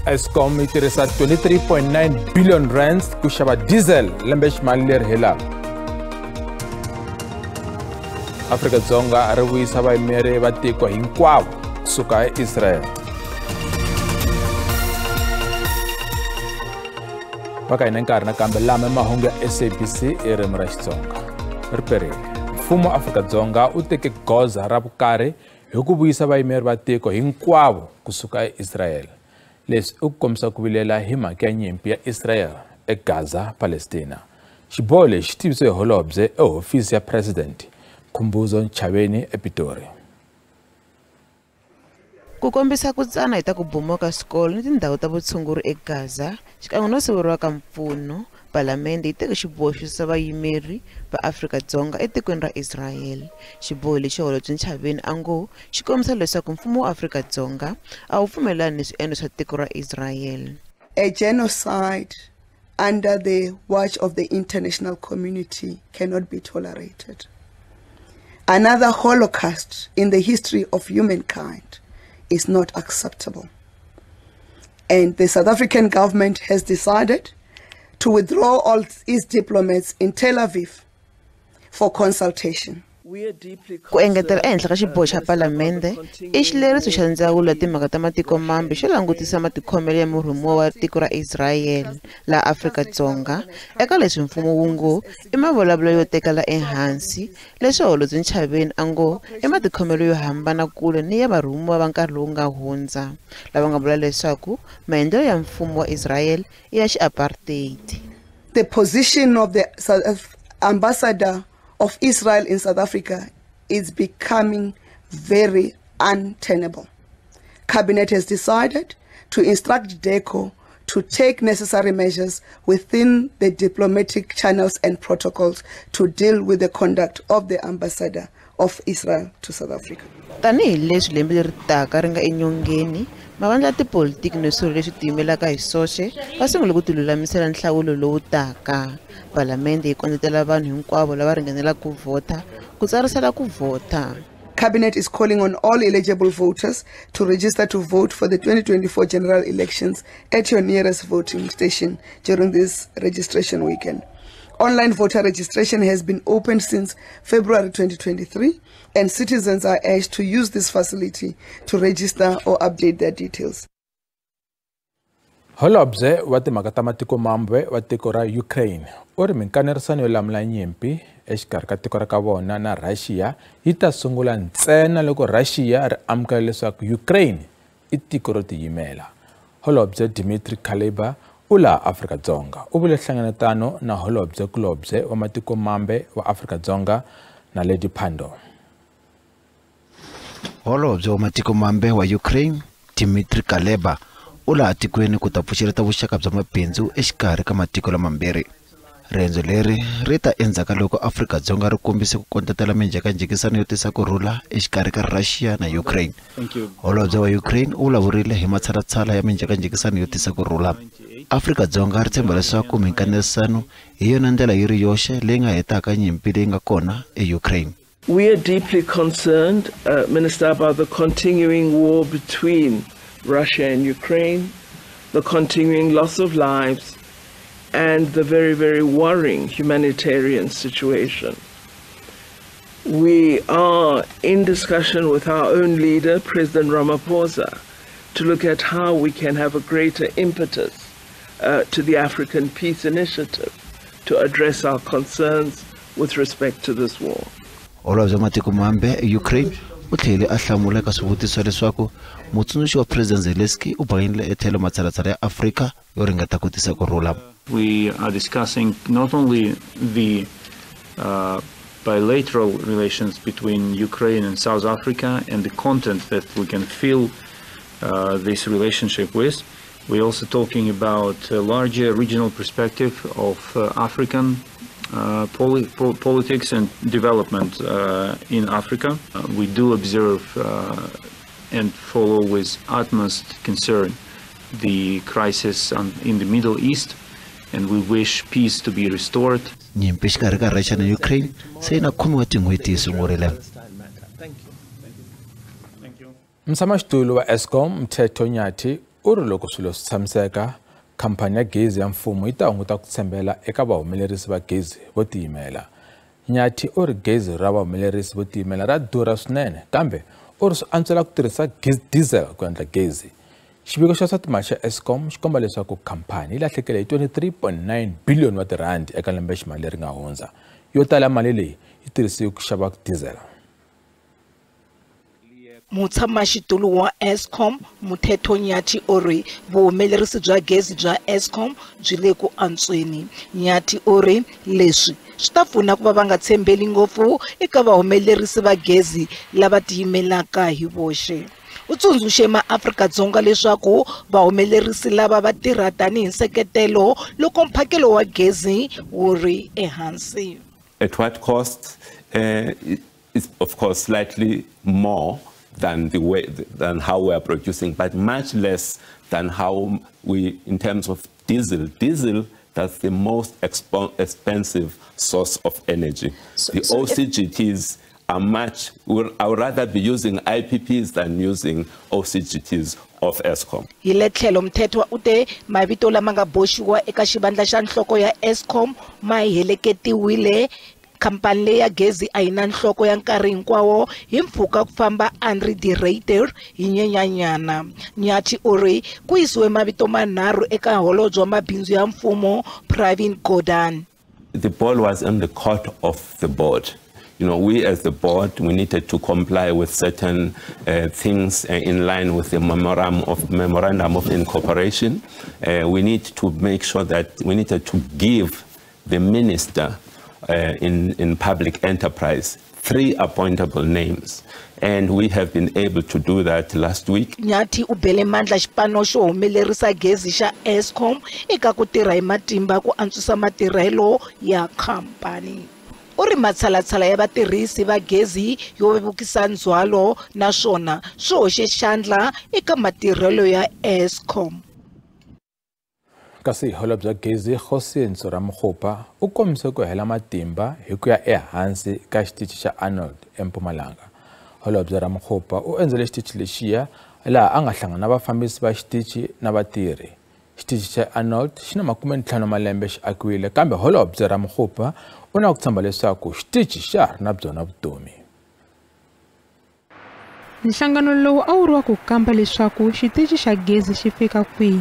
Eskom itirisa 23.9 billion rands ku xava diesel lembe ximali leri helaka. Afrika-Dzonga ri vuyisa vayimeri va tiko hinkwavo kusuka eIsrael. Vaka hina nkarhi nakambe lama mahungu ya SABC ririmi ra Xitsonga. Riperile, mfumo wa Afrika-Dzonga u teke goza ra vukarhi hi ku vuyisa vayimeri va tiko hinkwavo kusuka eIsrael. Leswi u kombisa ku vilela hi mhaka ya nyimpi ya Israel eGaza, Palestina. Xiboho lexi xi tivisiwe hi holobye ehofisi ya President Khumbuzo Nchaveni ePitori. Ku kombisa ku tsana hi ta ku bomoka swikolo ni tindhawu ta vutshunguri eGaza, xikan'we no siveriwa ka mpfuno, Palamende yi teke xiboho xo yisa vayimeri va Afrika-Dzonga etikweni ra Israel. Xiboho lexi holobye Nchaveni a ngo xi kombisa leswaku mfumo wa Afrika-Dzonga a wu pfumelelani ni swiendlo swa tiko ra Israel. A genocide under the watch of the international community cannot be tolerated. Another Holocaust in the history of humankind is not acceptable. And the South African government has decided to withdraw all its diplomats in Tel Aviv for consultation. Ku engetela ehenhla ka xiboho xa Palamende i xileriso xa ndzawulo ya timhaka ta matiko mambe xo langutisa matikhomelo ya murhumiwa wa tiko ra Israel la Afrika-Dzonga eka leswi mfumo wu ngo i mavulavulelo yo tekela ehansi leswi holobye Nchaveni a ngo i matikhomelo yo hambana kule ni ya varhumiwa va nkarhi lowu nga hundza lava nga vula leswaku maendlelo ya mfumo wa Israel i ya xi-apartheid. The position of the ambassador of Israel in South Africa is becoming very untenable. Cabinet has decided to instruct DECO to take necessary measures within the diplomatic channels and protocols to deal with the conduct of the ambassador of Israel to South Africa. Tanihi leswi lembe leri taka ri nga enyongeni, mavandla ya tipolitiki ni swilo leswi tiyimelaka hi soxe va sungule ku tilulamisela nhlawulo lowu taka. Palamende yi kondletela vanhu hinkwavo lava ringanelaka ku vhota ku tsarisela ku vhota. Cabinet is calling on all eligible voters to register to vote for the 2024 general elections at your nearest voting station during this registration weekend. Online voter registration has been opened since February 2023, and citizens are urged to use this facility to register or update their details. Holobye wa timhaka ta matiko mambe wa tiko ra Ukraine u ri minkanerisano yo lamula nyimpi exikarhi ka tiko ra ka vona na Russia yi ta sungula ntsena loko Russia ri amukela leswaku Ukraine i tiko ro tiyimela. Holobye Dmitry Kuleba u la Afrika-Dzonga u vule hlanganetano na holobye kulobye wa matiko mambe wa Afrika-Dzonga na Lady Pandor. Holobye wa matiko mambe wa Ukraine Dmitry Kuleba u la tikweni ku ta pfuxeleta vuxaka bya mabindzu exikarhi ka matiko lamambirhi. Rendzo leri ri ta endzhaku loko Afrika-Dzonga ri kombise ku kondletela minjhekanjhekisano yo tisa kurhula exikarhi ka Russia na Ukraine. Holobye wa Ukraine u vulavurile hi matshalatshala ya minjhekanjhekisano yo tisa kurhula. Afrika-Dzonga ri tshemba leswaku minkanerisano hi yona ndlela yi ri yoxe leyi nga hetaka nyimpi leyi nga kona eUkraine. We are deeply concerned, Minister, about the continuing war between Russia and Ukraine, the continuing loss of lives, and the very, very worrying humanitarian situation. We are in discussion with our own leader, President Ramaphosa, to look at how we can have a greater impetus to the African Peace Initiative to address our concerns with respect to this war. Holobye wa matiko mambe Ukraine u tlhele a hlamula ka swivutiso leswaku mutsundzuxi wa President Zelensky u bangile etlhelo matshalatshala ya Afrika yo ringeta ku tisa kurhula. We are discussing not only the bilateral relations between Ukraine and South Africa and the content that we can fill this relationship with. We're also talking about a larger regional perspective of African politics and development in Africa. We do observe and follow with utmost concern the crisis in the Middle East, and we wish peace to be restored. Nyimpi xikarhi ka Russia na Ukraine se yi na khomiwa tin'hweti yi sungurile. Mtshamaxitulu wa Eskom Mthetho Nyathi u ri loko swilo swi tshamiseka khampani ya gezi ya mfumo yi ta hunguta ku tshembela eka vahumelerisi va gezi vo tiyimela. Nyathi u ri gezi ra vahumelerisi vo tiyimela ra durha swinene kambe u ri swi antswela ku tirhisa diesel ku endla gezi. Xiviko xa swa timali xa Eskom xi komba leswaku khampani yi lahlekele hi 23.9 billion wa tirhandi eka lembe ximali leri nga hundza. Yo tala mali leyi yi tirhisiwe ku xava diesel. Mutshamaxitulu wa Eskom Muthetho Nyathi u ri vuhumelerisi bya gezi bya Eskom byi le ku antsweni. Nyathi u ri leswi swi ta pfuna ku va nga tshembeli ngopfu eka vahumelerisi va gezi lava tiyimelaka hi voxe. U tsundzuxe maAfrika-Dzonga leswaku vahumelerisi lava va tirha tanihi nseketelo loko mphakelo wa gezi wu ri ehansi. At what cost? It's of course slightly more than how we are producing, but much less than how we, in terms of diesel. Diesel, that's the most expensive source of energy. The OCGTs are much, I would rather be using IPPs than using OCGTs of Eskom. Hi le tlhelo Mthethwa u te mavito lama nga boxiwa eka xivandla xa nhloko ya Eskom ma heleketiwile. Khampani leyi ya gezi a yi na nhloko ya nkarhi hinkwawo hi mpfhuka ku famba unreiterated hi nyenyanyana. Nyathi u ri ku yisiwe mavito manharhu eka holobye wa mabindzu ya mfumo Pravin Gordhan. The ball was in the court of the board. You know, we as the board, we needed to comply with certain things in line with the memorandum of incorporation. We need to make sure that we needed to give the minister in public enterprise 3 appointable names, and we have been able to do that last week. Nyathi u bele mandla xipano xo humelerisa gezi xa Eskom eka ku tirha hi matimba ku antswisa matirhelo ya khampani. U ri matshalatshala ya vatirhisi va gezi yo vevukisa ndzhwalo naswona swi hoxe xandla eka matirhelo ya Eskom. Kasi holobye gezi Xitsonga u kombise ku hela matimba hi ku ya ehansi ka xitichi xa Arnold eMpumalanga. Holobye Ramokgopa u endzele xitichi lexiya laha a nga hlangana na vafambisi va xitichi na vatirhi. Xitichi xa Arnold xi na 50 malembe xi akiwile kambe holobye Ramokgopa u na ku tshemba leswaku xitichi xa ha ri na byona vutomi. Nhlangano lowu a wu ri wa ku kamba leswaku xitichi xa gezi xi fika kwihi.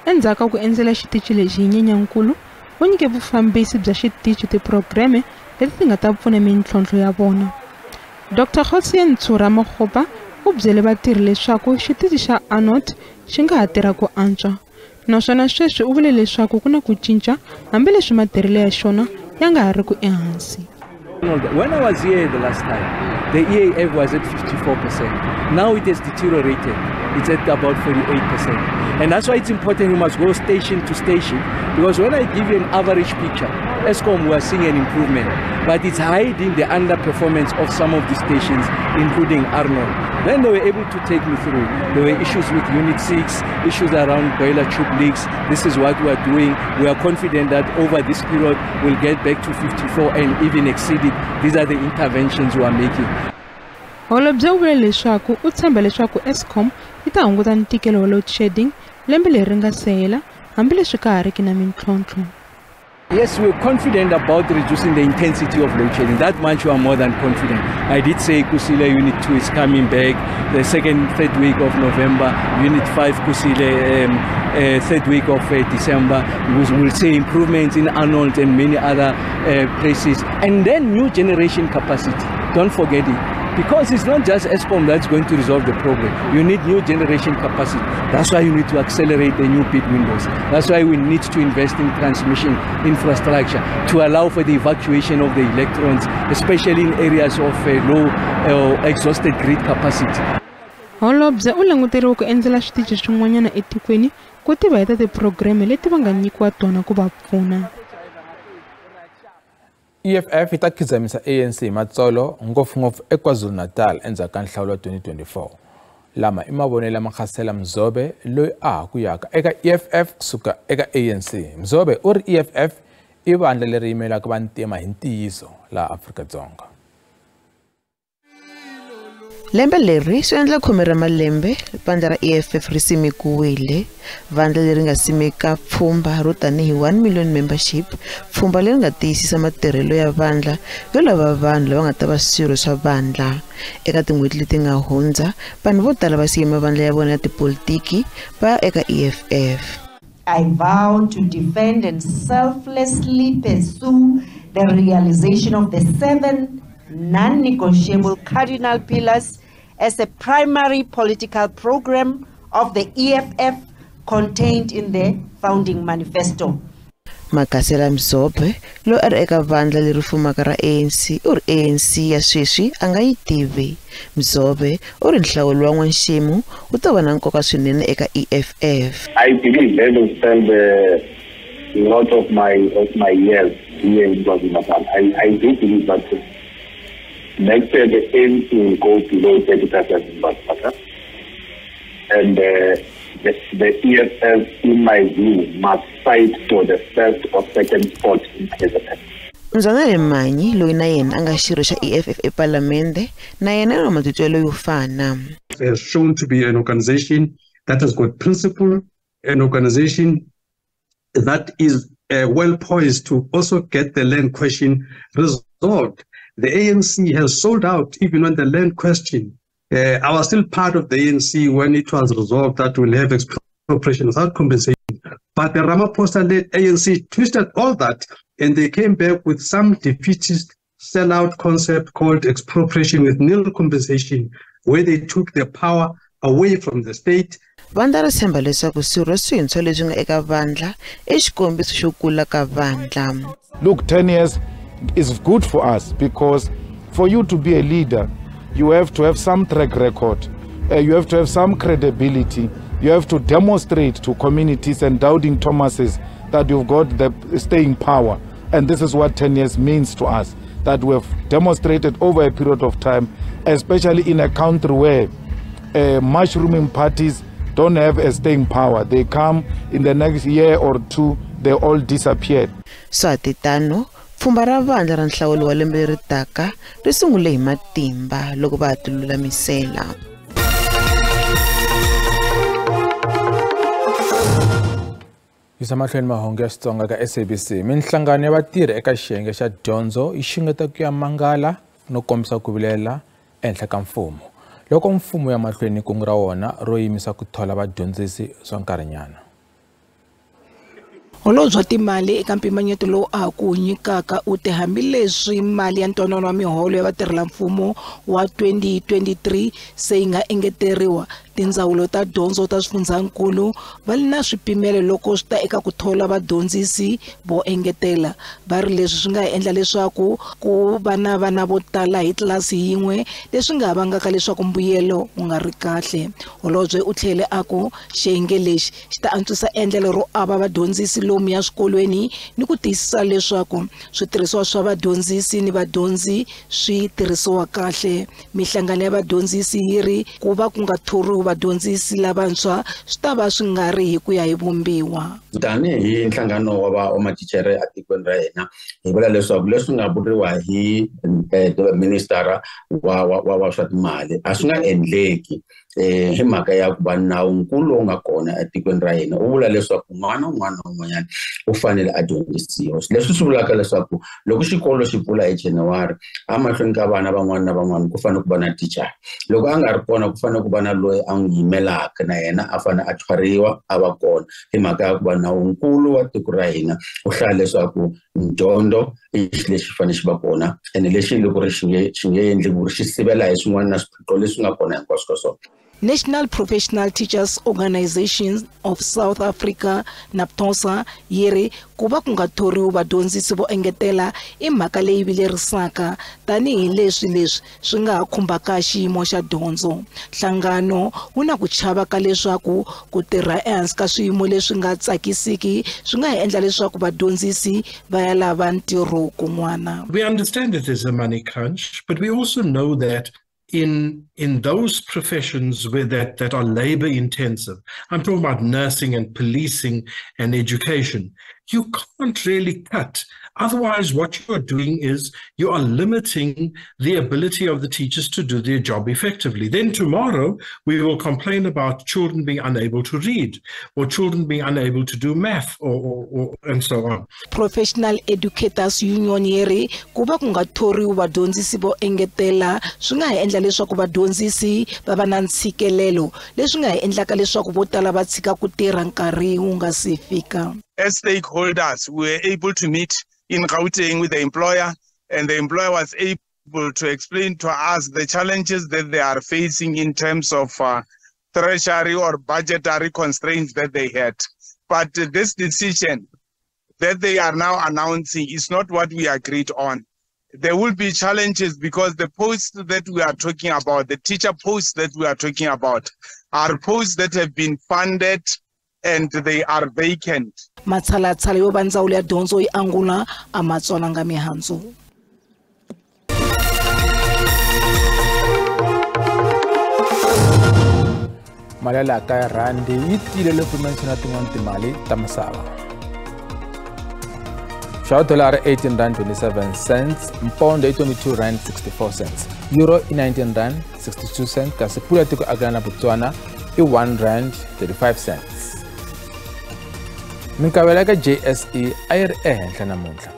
Endzhaku ku endzela xitichi lexi hi Nyenyankulu u nyike vufambisi bya xitichi tiphurogireme leti ti nga ta pfuna mintlhontlho ya vona. Dr. Mahungu u byele vatirhi leswaku xitichi xa Arnold xi nga ha tirha ku antswa. Naswona sweswi u vule leswaku ku na ku cinca hambileswi matirhelo ya xona ya nga ha ri ku ehansi. When I was here the last time, the EAF was at 54%. Now it has deteriorated. It's at about 48%. And that's why it's important you must go station to station, because when I give you an average picture, Eskom, we are seeing an improvement, but it's hiding the underperformance of some of the stations, including Arnold. Then they were able to take me through. There were issues with Unit 6, issues around boiler tube leaks. This is what we are doing. We are confident that over this period, we'll get back to 54 and even exceed it. These are the interventions we are making. Holobye u vule leswaku u tshemba leswaku Eskom yi ta hunguta ntikelo wa load shedding lembe leri nga se hela hambileswi ka ha riki na mintlhontlho. Yes, we're confident about reducing the intensity of load shedding. That much we are more than confident. I did say Kusile Unit 2 is coming back the third week of November. Unit 5 Kusile third week of December. We'll see improvements in Arnold and many other places. And then new generation capacity. Don't forget it. Because it's not just Eskom that's going to resolve the problem. You need new generation capacity. That's why you need to accelerate the new bid windows. That's why we need to invest in transmission infrastructure to allow for the evacuation of the electrons, especially in areas of low exhausted grid capacity. Holobye u languteriwe ku endzela switichi swin'wanyana etikweni ku tiva heta tiphurogireme leti va nga nyikiwa tona ku va pfuna. EFF yi ta khizamisa ANC hi matsolo ngopfungopfu eKwaZulu-Natal endzhaku ka nhlawulo wa 2024. Lama i mavonelo ma Khasela Mzobe loyi a ha ku yaka eka EFF kusuka eka ANC. Mzobe u ri EFF i vandla leri yimelaka vantima hi ntiyiso laha Afrika-Dzonga. lembe leri swi endla 10 ra malembe vandla ra EFF ri simekiwile. Vandla leri nga simeka pfhumba ro tanihi 1 million membership, pfhumba leri nga tiyisisa matirhelo ya vandla yo lava vanhu lava nga ta va swirho swa vandla. Eka tin'hweti leti nga hundza, vanhu vo tala va siye mavandla ya vona ya tipolitiki va eka EFF. I vow to defend and selflessly pursue the realization of the 7 non-negotiable cardinal pillars as a primary political program of the EFF contained in the founding manifesto. Makasela Mzobe lo ari eka vandla leri fumaka ra ANC u ri ANC ya sweswi a nga yi tivi. Mzobe u ri nhlawulo wa N'wanximu u ta va na nkoka swinene eka EFF. I believe I will spend a lot of my years here in KwaZulu-Natal. I do believe that next year the ANC will go below 30%, and the EFF, in my view, must fight for the first or second spot in president. Mzanele Manyi loyi na yena anga xirho xa EFF eParliamente na yena na matitwelo yo fana. It has shown to be an organization that has got principle, an organization that is well poised to also get the land question resolved. The ANC has sold out even on the land question. I was still part of the ANC when it was resolved that we'll have expropriation without compensation. But the Ramaphosa-led ANC twisted all that, and they came back with some defeatist sellout concept called expropriation with nil compensation, where they took the power away from the state. Vandla ri tshemba leswaku swirho swintshwa leswi nga eka vandla I xikombiso xo kula ka vandla. Look, 10 years is good for us because for you to be a leader, you have to have some track record, you have to have some credibility, you have to demonstrate to communities and doubting Thomases that you've got the staying power. And this is what 10 years means to us, that we have demonstrated over a period of time, especially in a country where mushrooming parties don't have a staying power. They come in the next year or two, they all disappear. Swatitano pfhumba ra vandla ra nhlawulo wa lembe leri taka ri sungule hi matimba loko va tilulamisela. Yisa mahlweni mahungu ya Xitsonga ka SABC. Minhlangano ya vatirhi eka xiyenge xa dyondzo yi xingeta ku ya mangala no kombisa ku vilela ehenhla ka mfumo. Loko mfumo ya mahlweni kungu ra wona ro yimisa ku thola vadyondzisi swa nkarhinyana. Holobye wa timali eka mpimanyeto lowu a ku nyikaka u te hambileswi mali ya ntwanano wa miholo ya vatirhela mfumo wa 2023 se yi nga engeteriwa, tindzawulo ta dyondzo ta swifundzankulu va na swipimelo loko swi ta eka ku thola vadyondzisi vo engetela. Va ri leswi swi nga endla leswaku ku va na vana vo tala hi tlilasi yin'we, leswi nga vangaka leswaku mbuyelo wu nga ri kahle. Holobye u tlhele a ku xiyenge lexi xi ta antswisa endlelo ro ava vadyondzisi lomu ya swikolweni ni ku tiyisisa leswaku switirhisiwa swa vadyondzisi ni vadyondzi swi tirhisiwa kahle. Mihlangano ya vadyondzisi yi ri ku va ku nga thoriwi vadyondzisi lavantshwa swi ta va swi nga ri hi ku ya hi vumbiwa. Tanihi nhlangano wa matichere a tikweni ra hina hi vula leswaku leswi nga vuriwa hi minister wa swa timali a swi nga endleki hi mhaka ya ku va nawunkulu lowu nga kona etikweni ra hina u vula leswaku n'wana un'wana na un'wanyana u fanele a dyondzisiwa. Leswi swi vulaka leswaku loko xikolo xi pfula hi January amahlweni ka vana van'wana na van'wana ku fanele ku va na teacher. Loko a nga ri kona ku fanele ku va na loyi a n'wi yimelaka na yena a fanele a thwariwa a va kona hi mhaka ya ku va nawunkulu wa tiko ra hina u hlaya leswaku dyondzo i xilo lexi fanele xi va kona ene lexi loko ri xi nge endli ku ri xi sivela hi swin'wana na swiphiqo leswi nga kona hinkwaswo ka swona. National Professional Teachers Organization of South Africa NAPTOSA yiri ku va ku nga thoriwi vadyondzisi vo engetela i mhaka leyi vilerisaka tanihi leswi swi nga ha khumbaka xiyimo xa dyondzo. Nhlangano wu na ku chava ka leswaku ku tirha ehansi ka swiyimo leswi nga tsakisiki swi nga ha endla leswaku vadyondzisi va ya lava ntirho kun'wana. We understand it is a money crunch, but we also know that in those professions where that are labor intensive, I'm talking about nursing and policing and education, you can't really cut Otherwise, what you are doing is you are limiting the ability of the teachers to do their job effectively. Then tomorrow, we will complain about children being unable to read or children being unable to do math and so on. Professional Educators Union yeri kuba kunga thori vadyondzisi vo engetela swi nga ha endla leswaku vadyondzisi va va na ntshikelelo leswi nga ha endlaka leswaku vo tala va tshika ku tirha nkarhi wu nga si fika. As stakeholders, we were able to meet in Gauteng with the employer, and the employer was able to explain to us the challenges that they are facing in terms of treasury or budgetary constraints that they had. But this decision that they are now announcing is not what we agreed on. There will be challenges because the posts that we are talking about, the teacher posts that we are talking about, are posts that have been funded and they are vacant. Matshalatshala yo va ndzawulo ya dyondzo yi angula a matsonanga mihandzu. Mali ya kaya randi yi tile loko mention tin'wana timali ta misava. Xava dollar 18 rand 27 cents, pound 22 rand 64 cents, euro 19 rand 62 cents, kasi pula ya tiko Ghana na Botswana i 1 rand 35 cents. Minkavelo ka JSE a yi ri ehenhla namuntlha.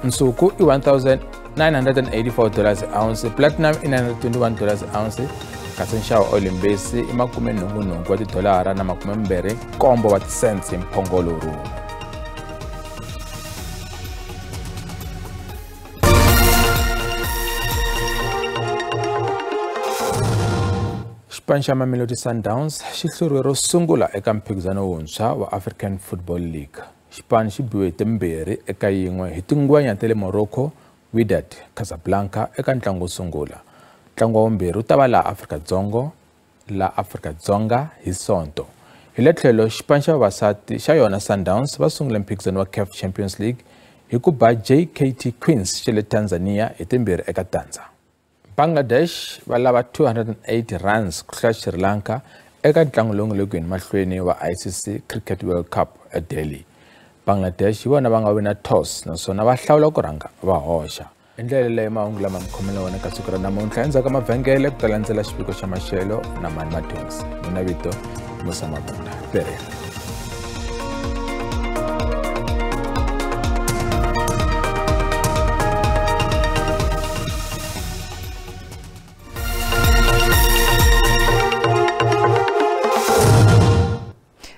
Nsuku i $1,984 a ounce, platinum i $921 a ounce, kasi nxavo oil mbesi i $80 wa tidolara na 27 wa cents hi mphongolo lowu. Xipano xa Mamelodi Sundowns xi hluriwe ro sungula eka mphikizano wuntshwa wa African Football League. Xipano xi biwe timbirhi eka yin'we hi tingwenya ta le Morocco, Wydad Casablanca eka ntlangu wo sungula. Ntlangu wa vumbirhi wu ta va laha Afrika-Dzonga hi Sonto. Hi le tlhelo xipano xa vavasati xa yona Sundowns va sungula mphikizano wa CAF Champions League hi ku ba JKT Queens xa le Tanzania hi timbirhi eka tandza. Bangladesh va lava 208 runs ku hlula Sri Lanka eka ntlangu lowu nga le ku yeni mahlweni wa ICC Cricket World Cup eDelhi. Bangladesh hi vona va nga wina toss naswona va hlawula ku rhanga va hoxa. Hi ndlela leyi mahungu lama mi khomela wona ka siku ra namuntlha endzhaku ka mavhengele ku ta landzela xipiko xa maxelo na Mani Madyondzi. Mina vito Musa Mabunda. Perela.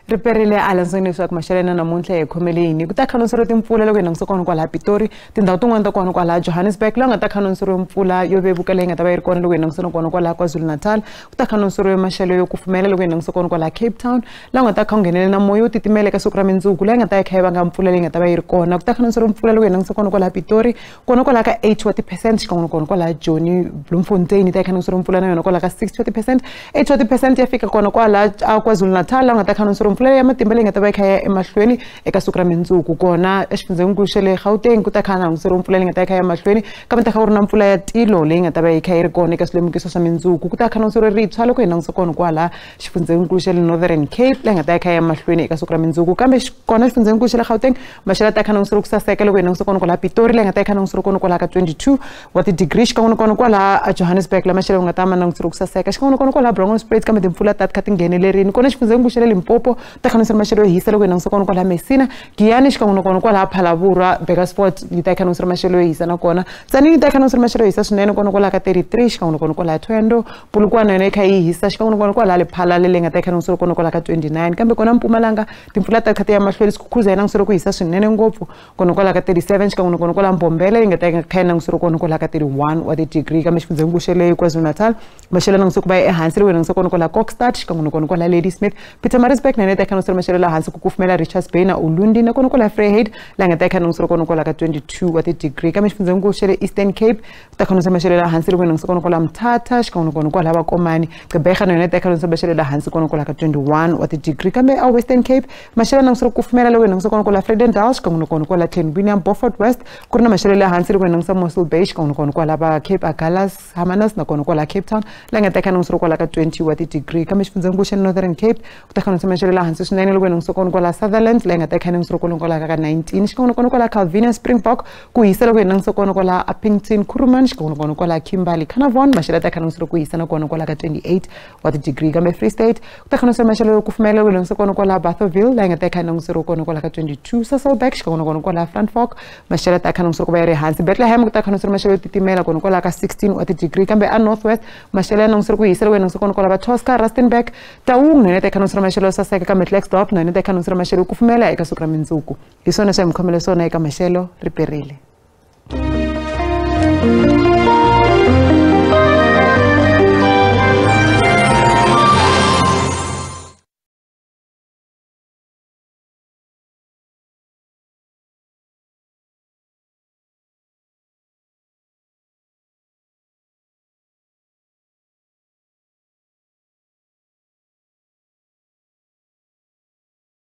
riperile alansani leswaku maxelo namuntlha hi khomele yini ku ta khanonseriwa timpfula loko hi langutisa kona kwala Pitori, tindhawu tin'wana ta kona kwala Johannesburg laha nga ta khanonseriwa mpfula yo vevuka leyi nga ta va yi ri kona loko hi langutisa kona kwala KwaZulu Natal, ku ta khanonseriwa maxelo yo kufumela loko hi langutisa kona kwala Cape Town laha nga ta kha nghenele na moya yo titimela eka siku ra mindzuku leyi nga ta kha yi vanga mpfula leyi nga ta va yi ri kona, ku ta khanonseriwa mpfula loko hi langutisa kona kwala Pitori kona kwala ka 80% xikan'we kona kwala Joni Bloemfontein ta khanonseriwa mpfula na yona kwala ka 60%, 80% ya fika kona kwala KwaZulu Natal laha nga ta khanonseriwa mpfula ya matimba leyi nga ta va kha ya emahlweni eka siku ra mindzuku kona exifundzeninkulu xa le Gauteng ku ta kha languseriwa mpfula leyi nga ta kha ya emahlweni kambe ta kha ku ri na mpfula ya tilo leyi nga ta va yi kha yi ri kona eka swilemukiso swa mindzuku ku ta kha languseriwa rintshwa loko hi langutisa kona kwala xifundzeninkulu xa le Northern Cape leyi nga ta kha ya emahlweni eka siku ra mindzuku kambe kona xifundzeninkulu xa le Gauteng maxelo ta kha languseriwa ku saseka loko hi langutisa kona kwala Pitori leyi nga ta kha languseriwa kona kwala ka 22 wa ti-degree xikan'we kona kwala Johannesburg la maxelo nga ta ma languseriwa ku saseka xikan'we kona kwala Bronxspruit kambe timpfula ta kha ti nghenelerini kona xifundzeninkulu xa le Limpopo ta kha languseriwa maxelo yo hisa loko hi langutisa kona kwala Messina, Giyani xikan'we kona kwala Phalaborwa, Bekkersport yi ta kha languseriwa maxelo yo hisa nakona Tzaneen ta kha languseriwa maxelo yo hisa swinene kona kwala ka 33 xikan'we kona kwala Twendo, Polokwane yona yi kha yi hisa xikan'we kona kwala Lephala leyi nga ta kha languseriwa kona kwala ka 29 kambe kona Mpumalanga timpfula ta kha ti ya mahlweni Skukuza yi languseriwa ku hisa swinene ngopfu kona kwala ka 37 xikan'we kona kwala Mbombela yi nga ta kha yi languseriwa kona kwala ka 31 wa ti-degree kambe xifundzeninkulu xa le KwaZulu Natal maxelo languseriwa ku va ehansi loko hi langutisa kona kwala Kokstad xikan'we kona kwala Ladysmith, Pietermaritzburg na yona ta kha languseriwa maxelo la hansi ku kufumela Richards Bay na Ulundi na kona kwala Vryheid laha nga ta kha languseriwa kona kwala ka 22 wa ti-degree kambe xifundzeninkulu xa le Eastern Cape ta kha languseriwa maxelo la hansi loko hi langutisa kona kwala Mthatha xikan'we kona kwala Vakomani, Gqeberha na yona ta kha languseriwa maxelo la hansi kona kwala ka 21 wa ti-degree kambe a Western Cape maxelo languseriwa ku kufumela loko hi langutisa kona kwala Vredendal xikan'we kona kwala William Beaufort West ku ri na maxelo la hansi loko hi langutisa Mossel Bay xikan'we kona kwala va Cape Agulhas, Hermanus na kona kwala Cape Town laha nga ta kha languseriwa kwala ka 20 wa ti-degree kambe xifundzeninkulu xa Northern Cape ku ta kha languseriwa maxelo la hansi swinene loko hi langutisa kona kwala Sutherland leyi nga ta khanengisiwa kona kwala ka 19 xikan'we kona kwala Calvina Springbok ku hisa loko hi langutisa kona kwala Appington Kuruman xikan'we kona kwala Kimberley Carnarvon maxelo ta khanengisiwa ku hisa na kona kwala ka 28 wa ti-degree kambe Free State ku ta khanengisiwa maxelo yo kufumela loko hi langutisa kona kwala Barthaville leyi nga ta khanengisiwa kona kwala ka 22 Sasolburg xikan'we kona kwala Frankfurt maxelo ta khanengisiwa ku va yi ri hansi Bethlehem ku ta khanengisiwa maxelo yo titimela kona kwala ka 16 wa ti-degree kambe a Northwest maxelo ya langutisiwa ku hisa loko hi langutisa kona kwala va Tosca Rustenburg Taung na ta khanengisiwa maxelo yo saseka kambe Klerksdorp na ta khanengisiwa maxelo yo kufumela eka siku ra mundzuku hi swona swa hi mi khomele swona eka maxelo ri perile